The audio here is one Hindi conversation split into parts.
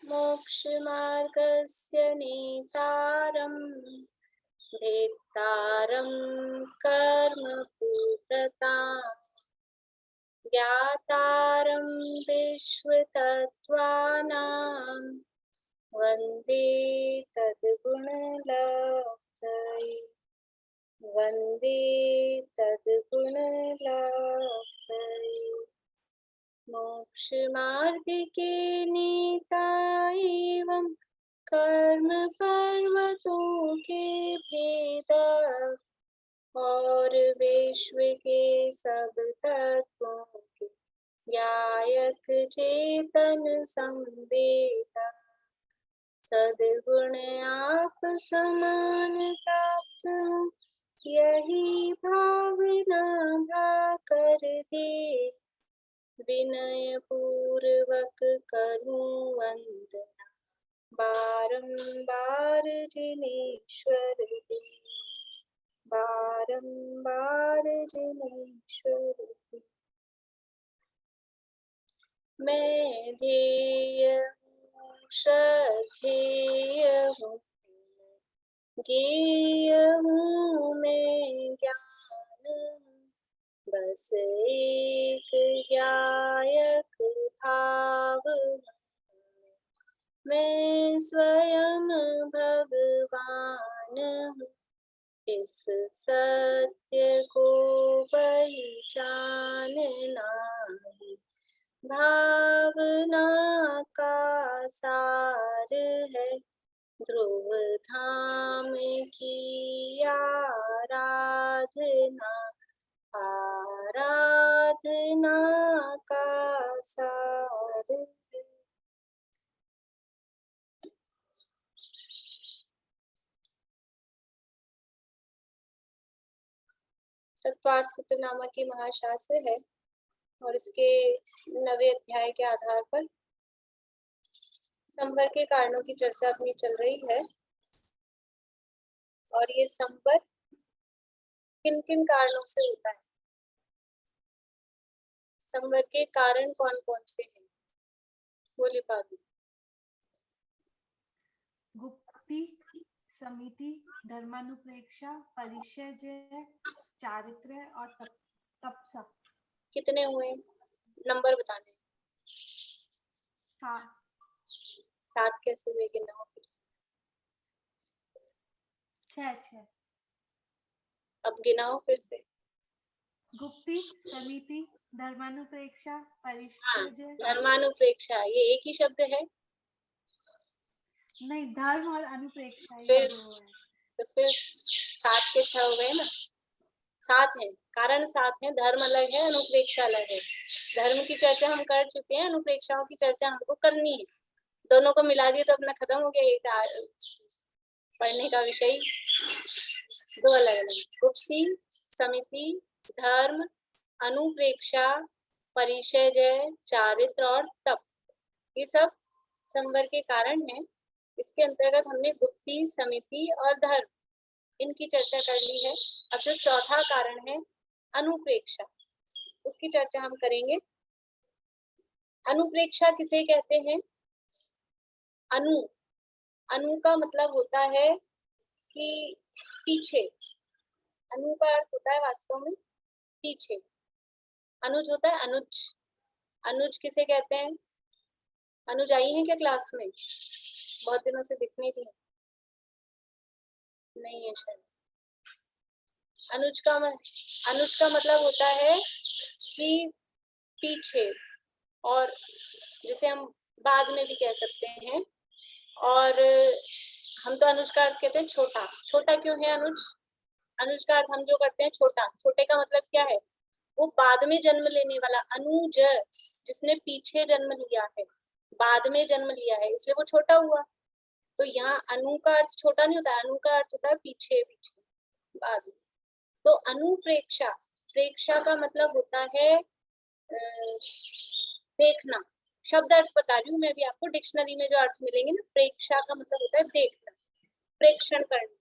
मोक्षमार्गस्य नेतारं भेत्तारं कर्म पूत्रतां ज्ञातारं विश्वतत्त्वानां वन्दे तद्गुणलब्धये वन्दे तद्गुणलब्धये। मोक्षमार्ग के नेता एवं कर्म पर्वतों के भेदक और विश्व के सब तत्वों के ज्ञायक चेतन संवेदक सद्गुण आप समान प्राप्त हो, यही भावना भा कर दे विनय पूर्वक करूं वंदना बारंबार जिनेश्वर दे बारंबार जिनेश्वर दे। मैं ध्येय हूँ श्रद्धेय हूँ ज्ञेय हूँ मैं ज्ञान बस एक ज्ञायक भाव मैं स्वयं भगवान हूँ इस सत्य को पहचानना है भावना का सार है ध्रुव धाम की आराधना आराधना का सार है। तत्वार्थ सूत्र नामक की महाशास्त्र है और इसके 9वें अध्याय के आधार पर संवर के कारणों की चर्चा अपनी चल रही है और ये संवर किन किन कारणों से होता है, संवर के कारण कौन कौन से हैं, बोले पादु। गुप्ति, समिति, धर्मानुप्रेक्षा, परिचय, चारित्र्य और तपसा। कितने हुए, नंबर बताने। 7 कैसे हुए, गिनाओ फिर से। 6 अब गिनाओ फिर से। गुप्ति, समिति, धर्मानुप्रेक्षा, हाँ, परिचय। धर्मानुप्रेक्षा ये एक ही शब्द है? नहीं, धर्म और अनुप्रेक्षा ये फिर दो है। तो फिर 7 के 6 हो गए ना, 7 है, कारण 7 है, धर्म अलग है, अनुप्रेक्षा अलग है। धर्म की चर्चा हम कर चुके हैं, अनुप्रेक्षाओं की चर्चा हमको करनी है। दोनों को मिला दिए तो अपना खत्म हो गया ये पढ़ने का विषय। दो अलग अलग, गुप्ति, समिति, धर्म, अनुप्रेक्षा, परिचय, चारित्र और तप, ये सब संवर के कारण हैं। इसके अंतर्गत हमने गुप्ति, समिति और धर्म इनकी चर्चा कर ली है। अब जो चौथा कारण है अनुप्रेक्षा, उसकी चर्चा हम करेंगे। अनुप्रेक्षा किसे कहते हैं? अनु, अनु का मतलब होता है कि पीछे, अनु का अर्थ होता है वास्तव में पीछे। अनुज होता है अनुज, अनुज किसे कहते हैं? अनुज आई है क्या क्लास में? बहुत दिनों से दिख नहीं रही, नहीं है शायद। अनुज का मतलब होता है कि पीछे, और जिसे हम बाद में भी कह सकते हैं। और हम तो अनुज का अर्थ कहते हैं छोटा। छोटा क्यों है अनुज? अनुज का अर्थ हम जो करते हैं छोटा, छोटे का मतलब क्या है? वो बाद में जन्म लेने वाला। अनुज जिसने पीछे जन्म लिया है, बाद में जन्म लिया है, इसलिए वो छोटा हुआ। तो यहाँ अनु का अर्थ छोटा नहीं होता, अनु का अर्थ होता है पीछे, पीछे, बाद में। तो अनुप्रेक्षा, प्रेक्षा का मतलब होता है देखना। शब्द अर्थ बता रही हूँ मैं भी आपको, डिक्शनरी में जो अर्थ मिलेंगे ना, प्रेक्षा का मतलब होता है देखना, प्रेक्षण करना।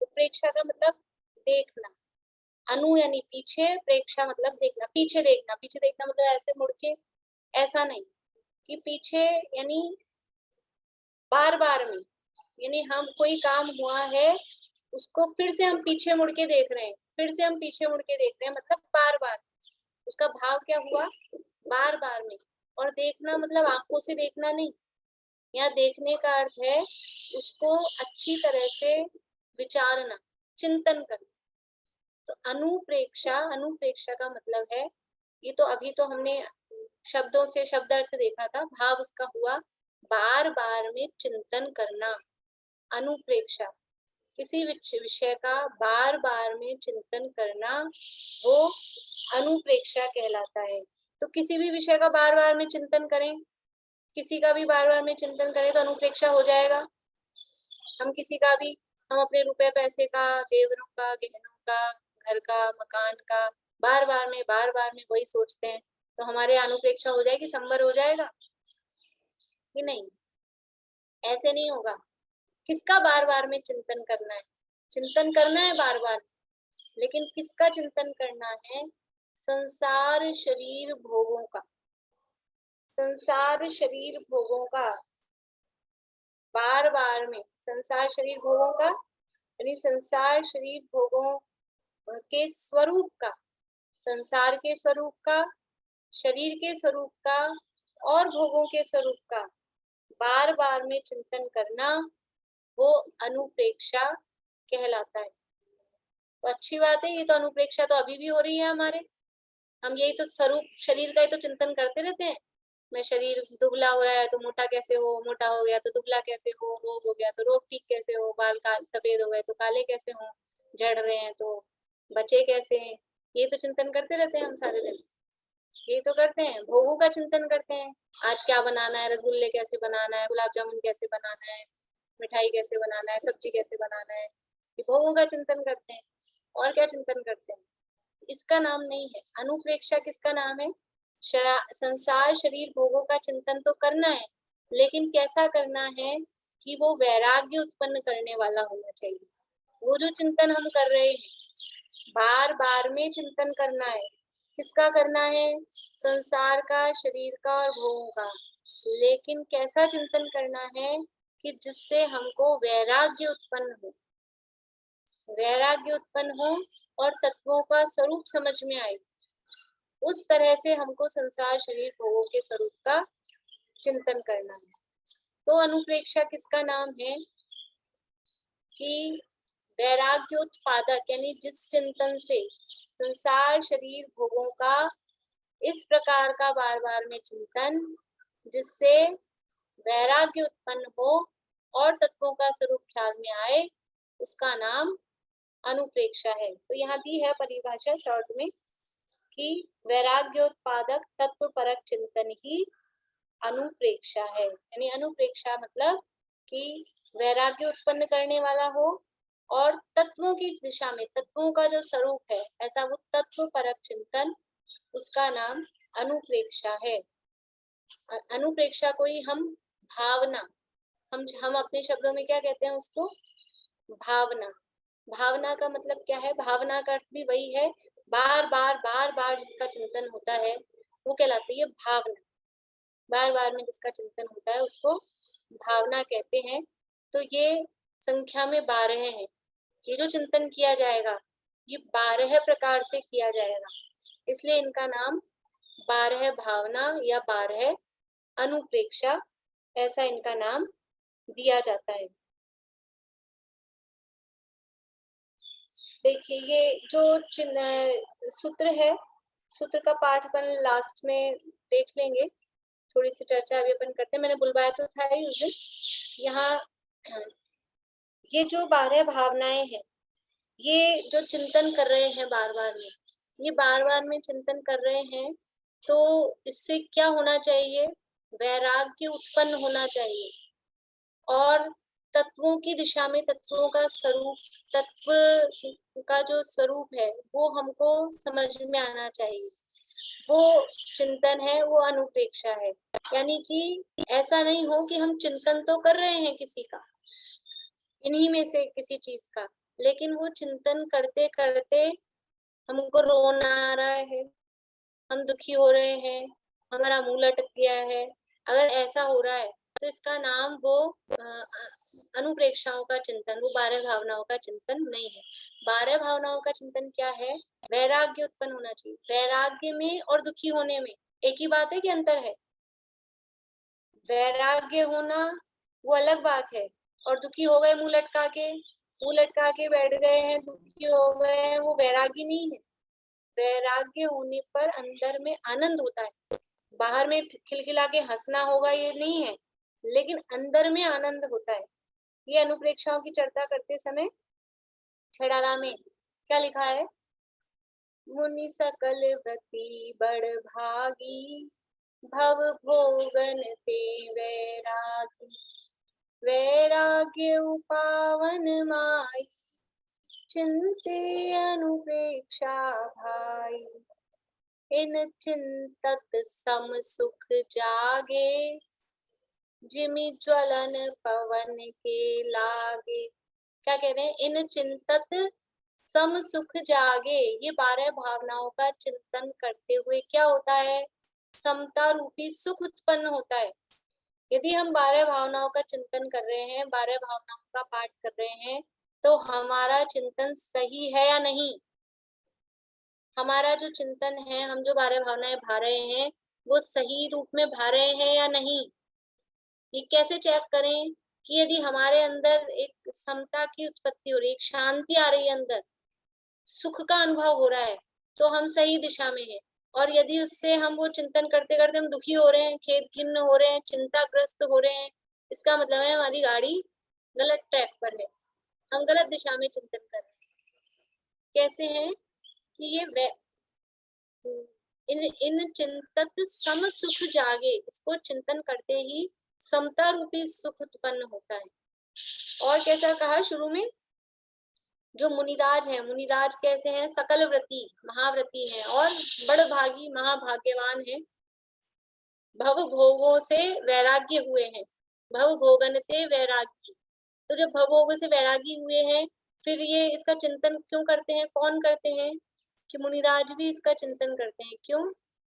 तो प्रेक्षा का मतलब देखना, अनु यानी पीछे, प्रेक्षा मतलब देखना, पीछे देखना। पीछे देखना मतलब ऐसे मुड़ के, ऐसा नहीं कि पीछे यानी बार बार में, यानी हम कोई काम हुआ है उसको फिर से हम पीछे मुड़ के देख रहे हैं, फिर से हम पीछे मुड़ के देख रहे हैं, मतलब बार बार। उसका भाव क्या हुआ, बार बार में। और देखना मतलब आंखों से देखना नहीं, यहाँ देखने का अर्थ है उसको अच्छी तरह से विचारना, चिंतन करना। तो अनुप्रेक्षा, अनुप्रेक्षा का मतलब है, ये तो अभी तो हमने शब्दों से शब्द अर्थ देखा था, भाव उसका हुआ बार बार में चिंतन करना। अनुप्रेक्षा, किसी विषय का बार बार में चिंतन करना, वो अनुप्रेक्षा कहलाता है। तो किसी भी विषय का बार बार में चिंतन करें, किसी का भी बार बार में चिंतन करें तो अनुप्रेक्षा हो जाएगा। हम किसी का भी, हम अपने रुपए पैसे का, जेवरों का, गहनों का, घर का, मकान का बार बार में वही सोचते हैं, तो हमारे अनुप्रेक्षा हो जाएगी, संवर हो जाएगा कि नहीं? ऐसे नहीं होगा। किसका बार बार में चिंतन करना है? चिंतन करना है बार बार, लेकिन किसका चिंतन करना है? संसार शरीर भोगों का, संसार शरीर भोगों का बार बार में, संसार शरीर भोगों का यानी संसार शरीर भोगों के स्वरूप का, संसार के स्वरूप का, शरीर के स्वरूप का और भोगों के स्वरूप का बार बार में चिंतन करना, वो अनुप्रेक्षा कहलाता है। तो अच्छी बात है, ये तो अनुप्रेक्षा तो अभी भी हो रही है हमारे। हम यही तो स्वरूप शरीर का ही तो चिंतन करते रहते हैं। मैं शरीर दुबला हो रहा है तो मोटा कैसे हो, मोटा हो गया तो दुबला कैसे हो, रोग हो गया तो रोग ठीक कैसे हो, बाल काल सफेद हो गए तो काले कैसे हो, झड़ रहे हैं तो बचे कैसे हैं। ये तो चिंतन करते रहते हैं हम सारे दिन, यही तो करते हैं, भोगों का चिंतन करते हैं। आज क्या बनाना है, रसगुल्ले कैसे बनाना है, गुलाब जामुन कैसे बनाना है, मिठाई कैसे बनाना है, सब्जी कैसे बनाना है, ये भोगों का चिंतन करते हैं। और क्या चिंतन करते हैं? इसका नाम नहीं है अनुप्रेक्षा। किसका नाम है? संसार शरीर भोगों का चिंतन तो करना है, लेकिन कैसा करना है कि वो वैराग्य उत्पन्न करने वाला होना चाहिए। वो जो चिंतन हम कर रहे हैं, बार बार में चिंतन करना है। किसका करना है? संसार का, शरीर का और भोगों का। लेकिन कैसा चिंतन करना है कि जिससे हमको वैराग्य उत्पन्न हो, वैराग्य उत्पन्न हो और तत्वों का स्वरूप समझ में आए। उस तरह से हमको संसार शरीर भोगों के स्वरूप का चिंतन करना है। तो अनुप्रेक्षा किसका नाम है? कि वैराग्योत्पादक, यानी जिस चिंतन से संसार शरीर भोगों का इस प्रकार का बार बार में चिंतन, जिससे वैराग्य उत्पन्न हो और तत्वों का स्वरूप ख्याल में आए, उसका नाम अनुप्रेक्षा है। तो यहाँ दी है परिभाषा शॉर्ट में कि वैराग्योत्पादक तत्व परक चिंतन ही अनुप्रेक्षा है। यानी अनुप्रेक्षा मतलब कि वैराग्य उत्पन्न करने वाला हो और तत्वों की दिशा में, तत्वों का जो स्वरूप है ऐसा वो तत्व परक चिंतन, उसका नाम अनुप्रेक्षा है। अनुप्रेक्षा को ही हम भावना, हम अपने शब्दों में क्या कहते हैं उसको? भावना। भावना का मतलब क्या है? भावना का अर्थ भी वही है, बार बार जिसका चिंतन होता है वो कहलाती है भावना। बार बार में जिसका चिंतन होता है उसको भावना कहते हैं। तो ये संख्या में 12 है। ये जो चिंतन किया जाएगा ये 12 प्रकार से किया जाएगा, इसलिए इनका नाम 12 भावना या 12 अनुप्रेक्षा, ऐसा इनका नाम दिया जाता है। देखिए ये जो सूत्र है, सूत्र का पाठ अपन लास्ट में देख लेंगे, थोड़ी सी चर्चा अभी अपन करते हैं। मैंने बुलवाया तो था ही उस दिन। यहाँ ये जो 12 भावनाएं हैं, ये जो चिंतन कर रहे हैं बार बार में, ये बार बार में चिंतन कर रहे हैं, तो इससे क्या होना चाहिए? वैराग्य उत्पन्न होना चाहिए और तत्वों की दिशा में, तत्वों का स्वरूप, तत्व का जो स्वरूप है वो हमको समझ में आना चाहिए। वो चिंतन है, वो अनुप्रेक्षा है। यानी कि ऐसा नहीं हो कि हम चिंतन तो कर रहे हैं किसी का, इन्हीं में से किसी चीज का, लेकिन वो चिंतन करते करते हमको रोना आ रहा है, हम दुखी हो रहे हैं, हमारा मुंह लटक गया है। अगर ऐसा हो रहा है तो इसका नाम वो अनुप्रेक्षाओं का चिंतन, वो 12 भावनाओं का चिंतन नहीं है। 12 भावनाओं का चिंतन क्या है? वैराग्य उत्पन्न होना चाहिए। वैराग्य में और दुखी होने में एक ही बात है कि अंतर है? वैराग्य होना वो अलग बात है, और दुखी हो गए मुंह लटका के बैठ गए हैं, दुखी हो गए हैं, वो वैराग्य नहीं है। वैराग्य होने पर अंदर में आनंद होता है। बाहर में खिलखिला के हंसना होगा ये नहीं है, लेकिन अंदर में आनंद होता है। ये अनुप्रेक्षाओं की चर्चा करते समय छड़ाला में क्या लिखा है? मुनि सकल व्रति बड़ भागी, भव भोगन ते वैरागी, वैराग्य उपावन माई, चिंते अनुप्रेक्षा भाई, इन चिंतत सम सुख जागे, जिमि ज्वलन पवन के लागे। क्या कह रहे हैं? इन चिंतत सम सुख जागे। ये 12 भावनाओं का चिंतन करते हुए क्या होता है? समता रूपी सुख उत्पन्न होता है। यदि हम 12 भावनाओं का चिंतन कर रहे हैं, 12 भावनाओं का पाठ कर रहे हैं, तो हमारा चिंतन सही है या नहीं? हमारा जो चिंतन है, हम जो 12 भावनाएं भा रहे हैं, वो सही रूप में भा रहे हैं या नहीं? ये कैसे चेक करें कि यदि हमारे अंदर एक समता की उत्पत्ति हो रही है, एक शांति आ रही है, अंदर सुख का अनुभव हो रहा है, तो हम सही दिशा में हैं। और यदि उससे हम वो चिंतन करते करते हम दुखी हो रहे हैं, खेद खिन्न हो रहे हैं, चिंताग्रस्त हो रहे हैं, इसका मतलब है हमारी गाड़ी गलत ट्रैक पर है, हम गलत दिशा में चिंतन कर रहे हैं। कैसे हैं कि ये इन चिंतत सम सुख जागे, इसको चिंतन करते ही समता रूपी सुख उत्पन्न होता है। और कैसा कहा शुरू में? जो मुनिराज है, मुनिराज कैसे हैं? सकल व्रती, महाव्रती हैं और बड़ भागी, महाभाग्यवान है। भव भोगों से वैराग्य हुए हैं, भव भोगनते वैराग्य। तो जब भव भोगों से वैरागी हुए हैं, फिर ये इसका चिंतन क्यों करते हैं? कौन करते हैं? कि मुनिराज भी इसका चिंतन करते हैं। क्यों?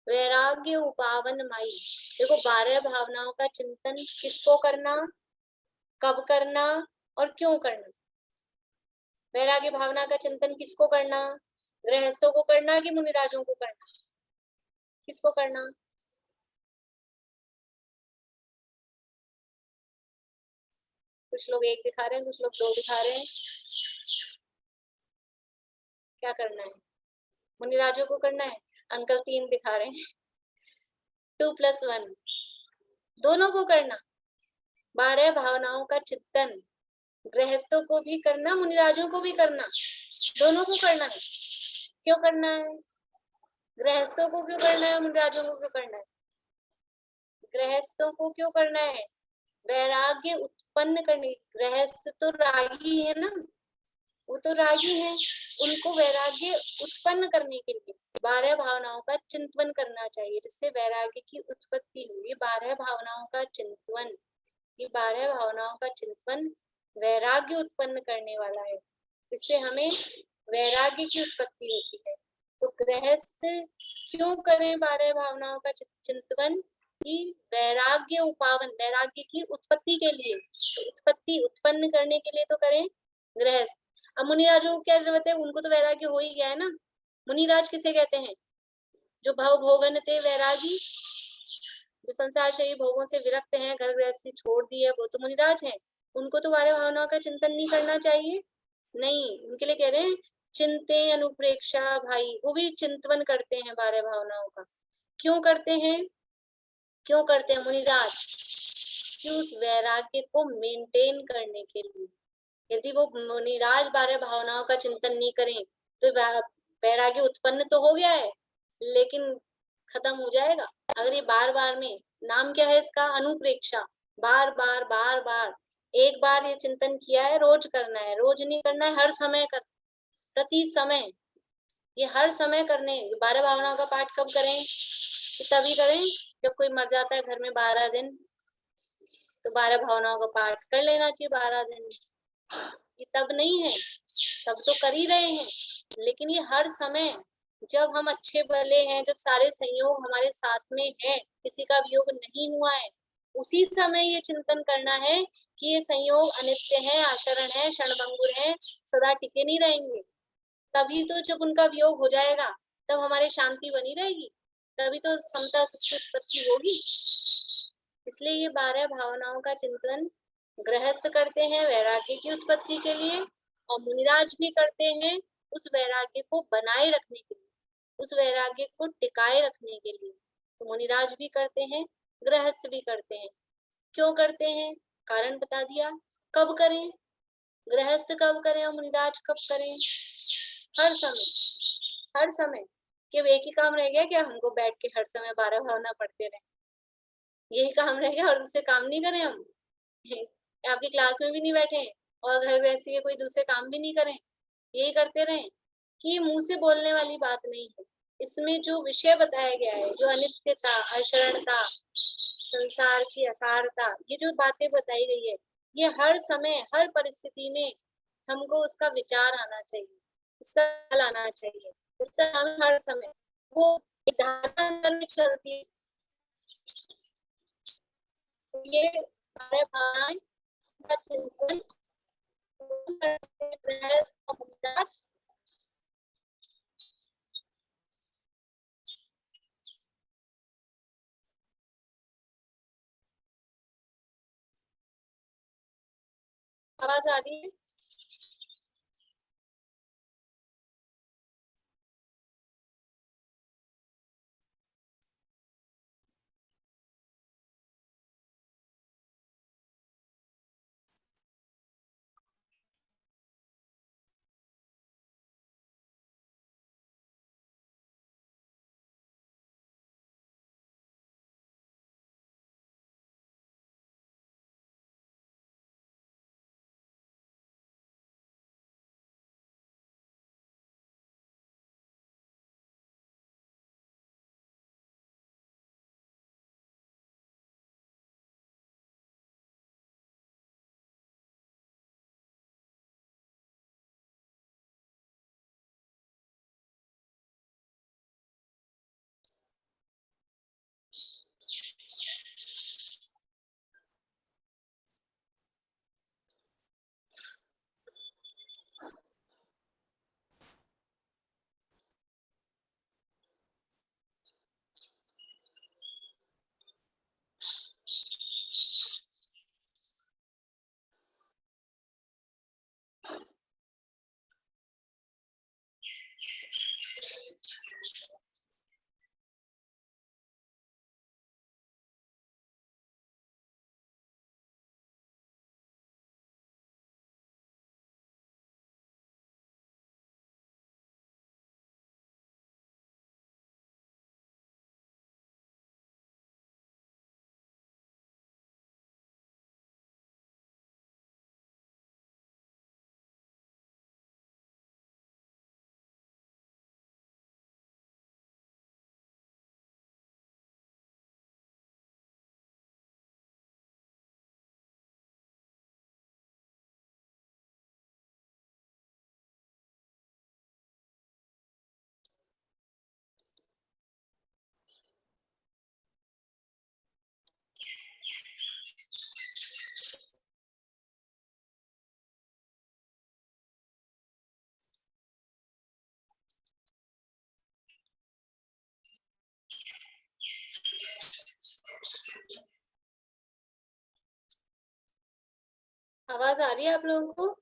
वैराग्य उपावन माई। देखो, 12 भावनाओं का चिंतन किसको करना, कब करना और क्यों करना? वैराग्य भावना का चिंतन किसको करना? गृहस्थों को करना कि मुनिराजों को करना? किसको करना? कुछ लोग 1 दिखा रहे हैं, कुछ लोग 2 दिखा रहे हैं। क्या करना है? मुनिराजों को करना है। अंकल 3 दिखा रहे हैं। 2 + 1 दोनों को करना। 12 भावनाओं का चिंतन गृहस्थों को भी करना, मुनिराजों को भी करना, दोनों को करना है। क्यों करना है? गृहस्थों को क्यों करना है, मुनिराजों को क्यों करना है? गृहस्थों को क्यों करना है? वैराग्य उत्पन्न करने। गृहस्थ तो रागी है ना, वो तो रागी हैं, उनको वैराग्य उत्पन्न करने के लिए 12 भावनाओं का चिंतन करना चाहिए, जिससे वैराग्य की उत्पत्ति हो। ये 12 भावनाओं का चिंतन, ये 12 भावनाओं का चिंतन वैराग्य उत्पन्न करने वाला है, इससे हमें वैराग्य की उत्पत्ति होती है। तो गृहस्थ क्यों करें 12 भावनाओं का चिंतन? कि वैराग्य उपावन, वैराग्य की उत्पत्ति के लिए, तो उत्पत्ति उत्पन्न करने के लिए तो करें गृहस्थ। अब मुनिराजों को क्या जरूरत है? उनको तो वैराग्य हो ही गया है ना। मुनिराज किसे कहते हैं? जो भव भोगन थे वैरागी, जो संसार शरीर भोगों से विरक्त हैं, घर गृहस्थी छोड़ दी है, वो तो मुनिराज हैं। उनको तो 12 भावनाओं का चिंतन नहीं करना चाहिए? नहीं, उनके लिए कह रहे हैं चिंते अनुप्रेक्षा भाई, वो भी चिंतन करते हैं 12 भावनाओं का। क्यों करते हैं? क्यों करते हैं मुनिराज? कि उस वैराग्य को मेंटेन करने के लिए। यदि वो मुनिराज 12 भावनाओं का चिंतन नहीं करें, तो वैराग्य उत्पन्न तो हो गया है, लेकिन खत्म हो जाएगा। अगर ये बार बार में, नाम क्या है इसका? अनुप्रेक्षा। बार बार बार बार, एक बार ये चिंतन किया है, रोज करना है, रोज नहीं करना है, हर समय कर, प्रति समय, ये हर समय करने। 12 भावनाओं का पाठ कब करें? तो तभी करें जब कोई मर जाता है घर में 12 दिन, तो 12 भावनाओं का पाठ कर लेना चाहिए 12 दिन। ये तब नहीं है, तब तो कर ही रहे हैं, लेकिन ये हर समय, जब हम अच्छे भले हैं, जब सारे संयोग हमारे साथ में हैं, किसी का वियोग नहीं हुआ है, उसी समय ये चिंतन करना है कि ये संयोग अनित्य है, आचरण है, क्षणभंगुर है, सदा टिके नहीं रहेंगे। तभी तो जब उनका वियोग हो जाएगा तब हमारी शांति बनी रहेगी, तभी तो समता सुख की उत्पत्ति होगी। इसलिए ये 12 भावनाओं का चिंतन गृहस्थ करते हैं वैराग्य की उत्पत्ति के लिए, और मुनिराज भी करते हैं उस वैराग्य को बनाए रखने के लिए, उस वैराग्य को टिकाए रखने के लिए। तो मुनिराज भी करते हैं, गृहस्थ भी करते हैं। क्यों करते हैं? कारण बता दिया। कब करें? गृहस्थ कब करें और मुनिराज कब करें? हर समय, हर समय। कि एक ही काम रह गया क्या हमको बैठ के हर समय 12 भावना पढ़ते रहे? यही काम रह गया और दूसरे काम नहीं करें हम? आपकी क्लास में भी नहीं बैठे और घर गृहस्थी के कोई दूसरे काम भी नहीं करें, यही करते रहें? कि ये मुंह से बोलने वाली बात नहीं है। इसमें जो विषय बताया गया है, जो अनित्यता, अशरणता, संसार की असारता, ये जो बातें बताई गई है, ये हर समय हर परिस्थिति में हमको उसका विचार आना चाहिए, उसका ख्याल आना चाहिए। इसका हम हर समय वो एक धारणा अंदर में चलती है। ये हमारे भावनाएं का चिंतन करते हैं, समझदार। आवाज आ रही है? आवाज आ रही है आप लोगों को?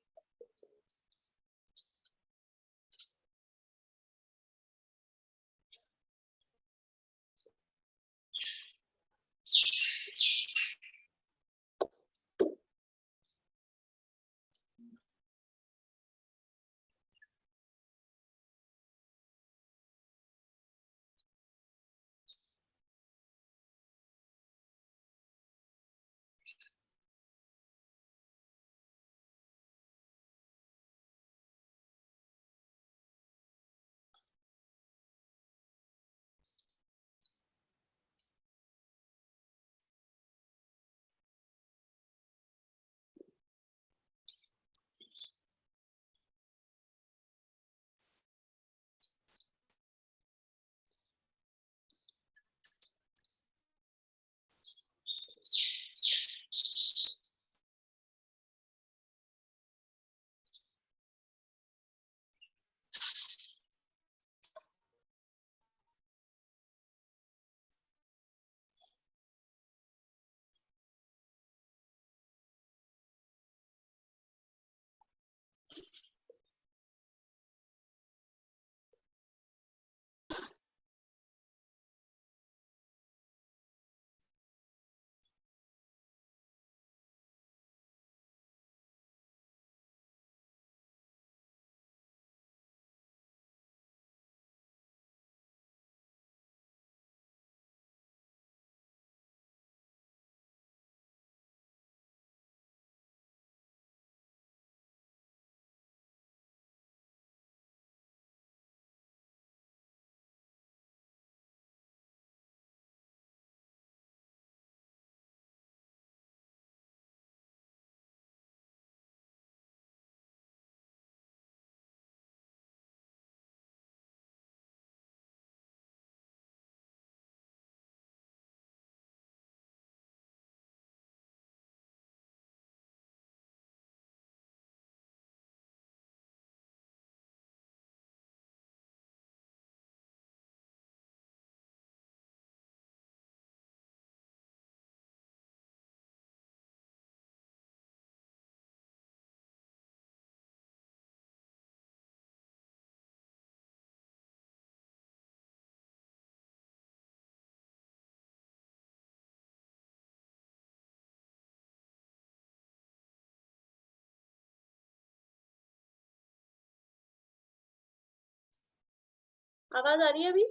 आवाज आ रही है अभी?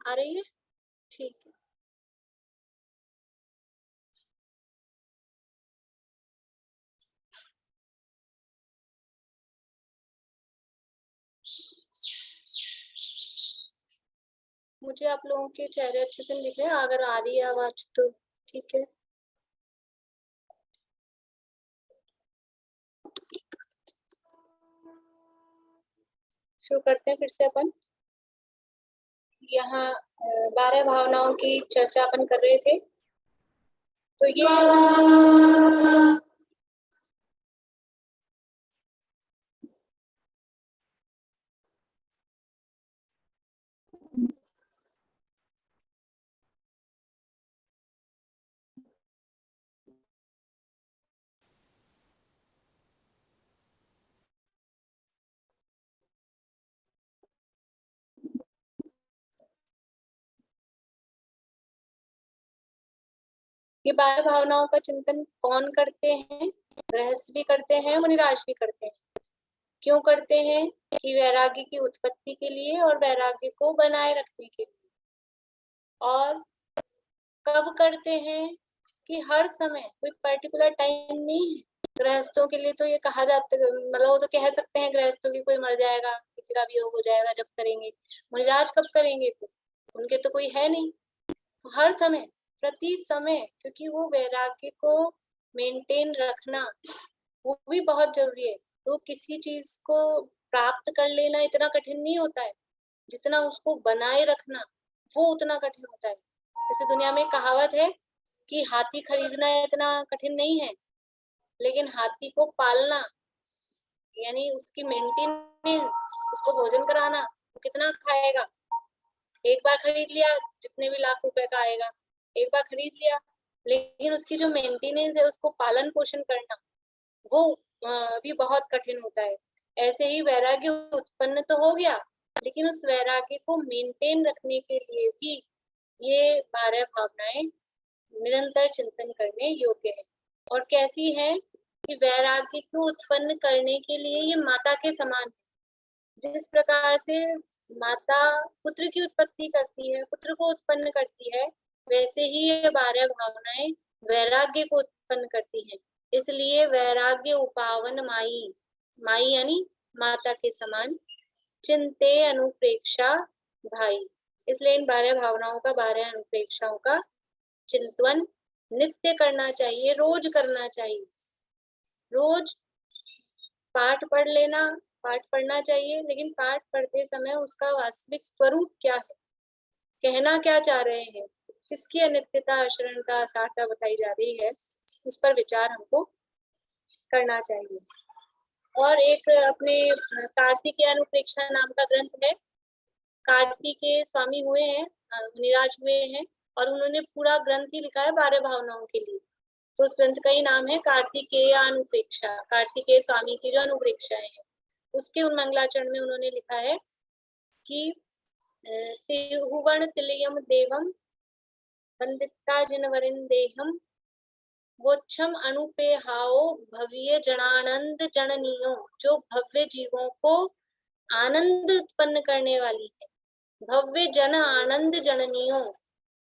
आ रही है, ठीक है। मुझे आप लोगों के चेहरे अच्छे से दिख रहे हैं, अगर आ रही है आवाज तो ठीक है। शुरू करते हैं फिर से अपन। यहाँ 12 भावनाओं की चर्चा अपन कर रहे थे। तो ये ये 12 भावनाओं का चिंतन कौन करते हैं? गृहस्थ भी करते हैं, मुनिराज भी करते हैं। क्यों करते हैं? कि वैराग्य की उत्पत्ति के लिए और वैराग्य को बनाए रखने के लिए। और कब करते हैं? कि हर समय, कोई पर्टिकुलर टाइम नहीं है। गृहस्थों के लिए तो ये कहा जाता है, मतलब वो तो कह सकते हैं गृहस्थों की कोई मर जाएगा, किसी का वियोग हो जाएगा, जब करेंगे। मुनिराज कब करेंगे? फिर उनके तो कोई है नहीं। हर समय, प्रति समय, क्योंकि वो वैराग्य को मेंटेन रखना वो भी बहुत जरूरी है। तो किसी चीज को प्राप्त कर लेना इतना कठिन नहीं होता है, जितना उसको बनाए रखना वो उतना कठिन होता है। जैसे दुनिया में कहावत है कि हाथी खरीदना इतना कठिन नहीं है, लेकिन हाथी को पालना, यानी उसकी मेंटेनेंस, उसको भोजन कराना, वो कितना खाएगा। एक बार खरीद लिया, जितने भी लाख रुपए का आएगा, एक बार खरीद लिया, लेकिन उसकी जो मेंटेनेंस है, उसको पालन पोषण करना, वो भी बहुत कठिन होता है। ऐसे ही वैराग्य उत्पन्न तो हो गया, लेकिन उस वैराग्य को मेंटेन रखने के लिए भी ये 12 भावनाएं निरंतर चिंतन करने योग्य है। और कैसी है? कि वैराग्य को उत्पन्न करने के लिए ये माता के समान है। जिस प्रकार से माता पुत्र की उत्पत्ति करती है, पुत्र को उत्पन्न करती है, वैसे ही ये 12 भावनाएं वैराग्य को उत्पन्न करती हैं। इसलिए वैराग्य उपावन माई, माई यानी माता के समान, चिंते अनुप्रेक्षा भाई। इसलिए इन 12 भावनाओं का, 12 अनुप्रेक्षाओं का चिंतन नित्य करना चाहिए, रोज करना चाहिए। रोज पाठ पढ़ लेना, पाठ पढ़ना चाहिए, लेकिन पाठ पढ़ते समय उसका वास्तविक स्वरूप क्या है, कहना क्या चाह रहे हैं, किसकी अनित्यता, अशरणता, असारता बताई जा रही है, इस पर विचार हमको करना चाहिए। और एक अपने कार्तिकेय अनुप्रेक्षा नाम का ग्रंथ है। कार्तिकेय स्वामी हुए हैं, मुनिराज हुए हैं, और उन्होंने पूरा ग्रंथ ही लिखा है 12 भावनाओं के लिए। तो उस ग्रंथ का ही नाम है कार्तिकेय अनुप्रेक्षा। कार्तिकेय स्वामी की जो अनुप्रेक्षाएं हैं, उसके उन मंगलाचरण में उन्होंने लिखा है कि तिहुवण तिलयम देवम वंदिता जिनवरिंदेहम वोच्छम अनुपेहाओ भव्य जनानंद जननियो। जो भव्य जीवों को आनंद उत्पन्न करने वाली है, भव्य जन आनंद जननियो।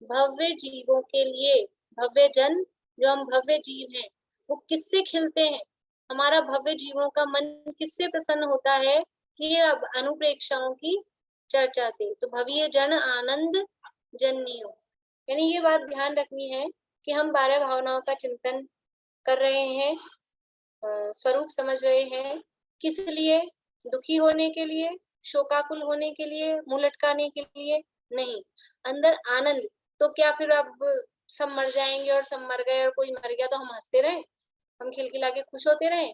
भव्य जीवों के लिए, भव्य जन, जो हम भव्य जीव हैं, वो किससे खिलते हैं? हमारा भव्य जीवों का मन किससे प्रसन्न होता है? कि अब अनुप्रेक्षाओं की चर्चा से। तो भव्य जन आनंद जननियो, यानी ये बात ध्यान रखनी है कि हम 12 भावनाओं का चिंतन कर रहे हैं, स्वरूप समझ रहे हैं। किस लिए? दुखी होने के लिए, शोकाकुल होने के लिए, मुंह लटकाने के लिए नहीं। अंदर आनंद। तो क्या फिर अब सब मर जाएंगे और सब मर गए और कोई मर गया तो हम हंसते रहे, हम खिलखिला के खुश होते रहे?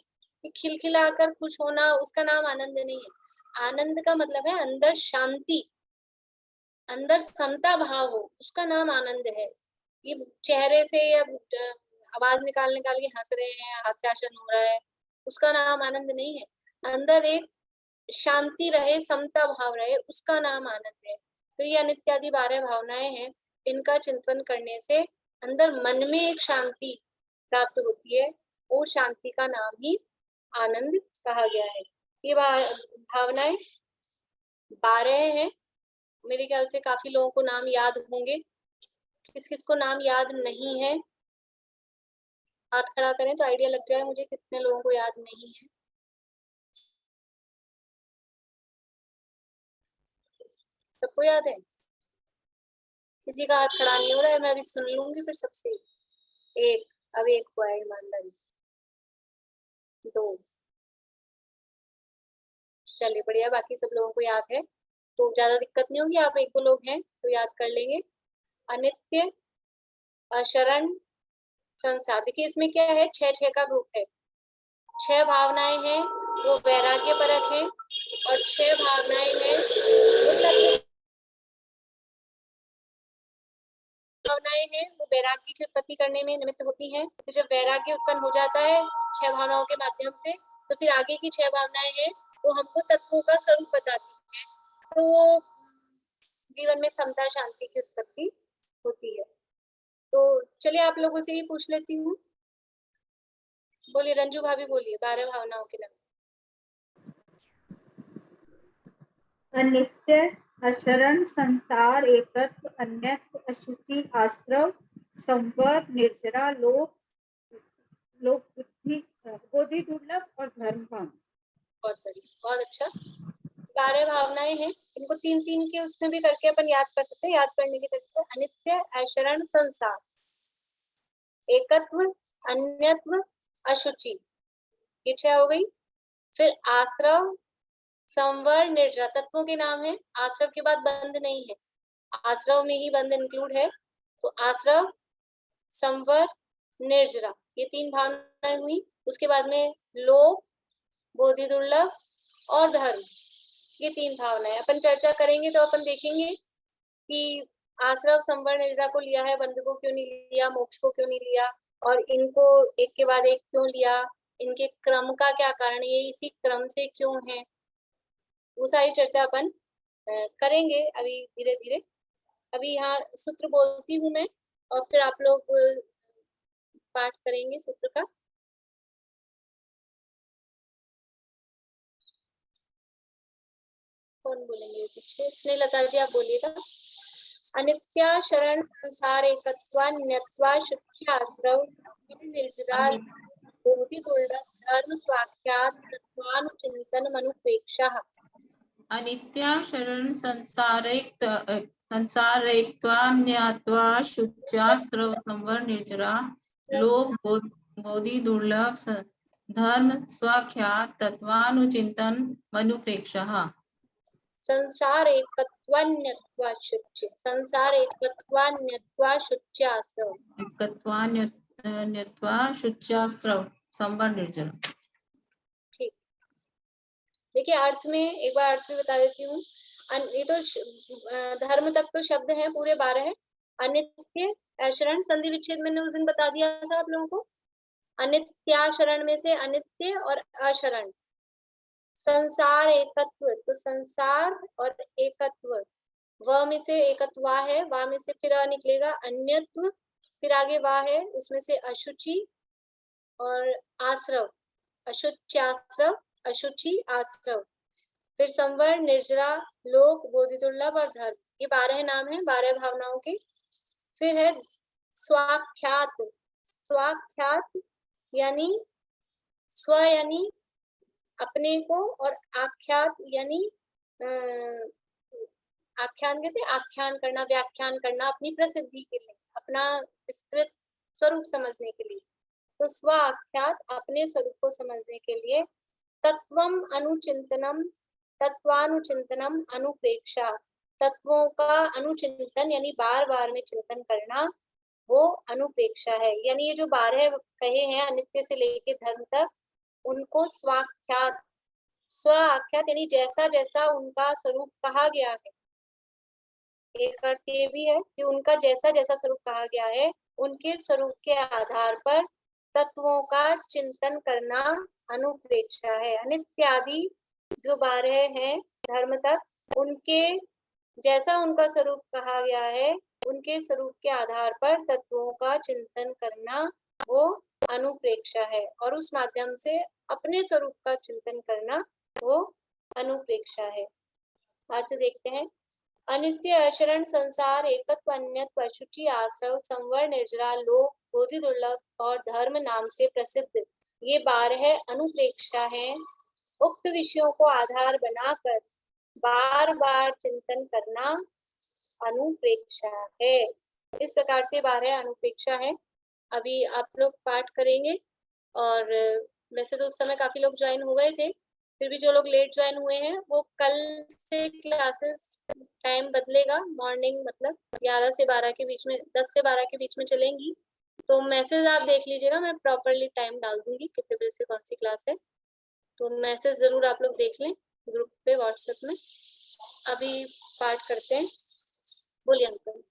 खिलखिला कर खुश होना, उसका नाम आनंद नहीं है। आनंद का मतलब है अंदर शांति, अंदर समता भाव हो, उसका नाम आनंद है। ये चेहरे से अब आवाज निकाल निकाल के हंस रहे हैं, हास्याशन हो रहा है, उसका नाम आनंद नहीं है। अंदर एक शांति रहे, समता भाव रहे, उसका नाम आनंद है। तो ये अनित्यादि 12 भावनाएं हैं, इनका चिंतन करने से अंदर मन में एक शांति प्राप्त होती है, वो शांति का नाम ही आनंद कहा गया है। ये भावनाएं 12 हैं। मेरे ख्याल से काफी लोगों को नाम याद होंगे। किस किस को नाम याद नहीं है, हाथ खड़ा करें तो आइडिया लग जाए मुझे कितने लोगों को याद नहीं है। सबको याद है? किसी का हाथ खड़ा नहीं हो रहा है, मैं अभी सुन लूंगी फिर सबसे। एक, अब एक हुआ है ईमानदारी से। दो, चलिए बढ़िया, बाकी सब लोगों को याद है तो ज्यादा दिक्कत नहीं होगी। आप एक दो लोग हैं तो याद कर लेंगे। अनित्य, अशरण, संसार। देखिए इसमें क्या है, 6 का ग्रुप है। 6 भावनाएं हैं वो वैराग्य परक है, और 6 भावनाएं हैं वो तत्व भावनाएं हैं, वो वैराग्य की उत्पत्ति करने में निमित्त होती हैं। तो जब वैराग्य उत्पन्न हो जाता है 6 भावनाओं के माध्यम से, तो फिर आगे की 6 भावनाएं हैं वो हमको तत्वों का स्वरूप बताती है। तो वो जीवन में समता शांति की उत्पत्ति होती है। तो चलिए आप लोगों से ही पूछ लेती हूँ। बोलिए रंजू भाभी, बोलिए 12 भावनाओं के नाम। अनित्य, अशरण, संसार, एकत्व, अन्यत्व, अशुचि, आश्रव, संवर, निर्जरा, लोक, बुद्धि, बोधि दुर्लभ और धर्म भाव। बहुत बढ़िया, बहुत अच्छा। 12 भावनाएं हैं, इनको 3-3 के उसमें भी करके अपन याद कर सकते हैं। याद करने के तरीके अनित्य, अशरण, संसार, एकत्व, अन्यत्व, अशुचि, ये 6 हो गई। फिर आश्रव, संवर, निर्जरा, तत्वों के नाम है। आश्रव के बाद बंध नहीं है, आश्रव में ही बंध इंक्लूड है। तो आश्रव, संवर, निर्जरा, ये 3 भावनाएं हुई। उसके बाद में लोक, बोधि दुर्लभ और धर्म, ये 3 भावनाएं अपन चर्चा करेंगे। तो अपन देखेंगे कि आश्रव, संवर, निर्जरा को लिया है, बंध को क्यों नहीं लिया, मोक्ष को क्यों नहीं लिया, और इनको एक के बाद एक क्यों लिया, इनके क्रम का क्या कारण है, ये इसी क्रम से क्यों है, वो सारी चर्चा अपन करेंगे अभी धीरे धीरे। अभी यहाँ सूत्र बोलती हूँ मैं, और फिर आप लोग पाठ करेंगे सूत्र का। कौन बोलेंगे पीछे? स्नेहलता जी आप बोलिएगा। अनित्या शरण संसार एकत्वान्यत्वा शुच्याश्रव निर्जरा बोधि दुर्लभ धर्म स्वाख्यात तत्वानुचिंतन मनुप्रेक्षः। अनित्या शरण संसारैक्त्वान्यत्वा शुच्यास्त्र संवर निर्जरा लोक बोधि दुर्लभ धर्म स्वाख्यात तत्वानुचिंतन मनुप्रेक्षः। संसार एकत्वान्यत्वा शुच्य, संसार एकत्वान्यत्वा शुच्याश्रव, एकत्वान्यत्वा शुच्यास्त्र संवर निर्जरा। ठीक। देखिए अर्थ में एक बार अर्थ में बता देती हूँ। ये तो धर्म तक तो शब्द है पूरे 12 है। अनित्य, अशरण, संधि विच्छेद मैंने उस दिन बता दिया था आप लोगों को। अनित्याशरण में से अनित्य और अशरण। संसार एकत्व, तो संसार और एकत्व, व में से एकत्वा है, वा में से फिर अ निकलेगा, अन्यत्व, फिर आगे वा है, उसमें से अशुचि और आश्रव, अशुच्याश्रव, अशुचि, आश्रव, फिर संवर, निर्जरा, लोक, बोधि दुर्लभ और धर्म, ये 12 नाम है 12 भावनाओं के। फिर है स्वाख्यात, स्वाख्यात यानी स्व यानी अपने को, और आख्यात यानी आख्यान कहते हैं आख्यान करना, व्याख्यान करना अपनी प्रसिद्धि के लिए, अपना विस्तृत स्वरूप समझने के लिए। तो स्व आख्यात अपने स्वरूप को समझने के लिए। तत्वम अनुचिंतनम, तत्वानुचिंतनम अनुप्रेक्षा, तत्वों का अनुचिंतन यानी बार बार में चिंतन करना, वो अनुप्रेक्षा है। यानी ये जो 12 कहे हैं अनित्य से लेके धर्म तक, उनको स्वाख्यात, स्व आख्यात यानी जैसा जैसा उनका स्वरूप कहा गया है। एक अर्थ ये भी है कि उनका जैसा जैसा स्वरूप कहा गया है, उनके स्वरूप के आधार पर तत्वों का चिंतन करना अनुप्रेक्षा है। अनित्य आदि जो बारह हैं धर्म तक, उनके जैसा उनका स्वरूप कहा गया है, उनके स्वरूप के आधार पर तत्वों का चिंतन करना वो अनुप्रेक्षा है, और उस माध्यम से अपने स्वरूप का चिंतन करना वो अनुप्रेक्षा है। अर्थ देखते हैं। अनित्य, अशरण, संसार, एकत्व, अन्यत्व, अशुचि, आश्रव, संवर, निर्जरा, लोक, बोधि, दुर्लभ और धर्म नाम से प्रसिद्ध ये 12 अनुप्रेक्षा हैं। उक्त विषयों को आधार बनाकर बार बार चिंतन करना अनुप्रेक्षा है। इस प्रकार से 12 अनुप्रेक्षा है। अभी आप लोग पाठ करेंगे, और वैसे तो उस समय काफी लोग ज्वाइन हो गए थे, फिर भी जो लोग लेट ज्वाइन हुए हैं वो कल से क्लासेस टाइम बदलेगा। मॉर्निंग मतलब 11 से 12 के बीच में, 10 से 12 के बीच में चलेंगी। तो मैसेज आप देख लीजिएगा, मैं प्रॉपरली टाइम डाल दूंगी कितने बजे से कौन सी क्लास है, तो मैसेज जरूर आप लोग देख लें ग्रुप पे व्हाट्सएप में। अभी पाठ करते हैं। बोलिए अंकल।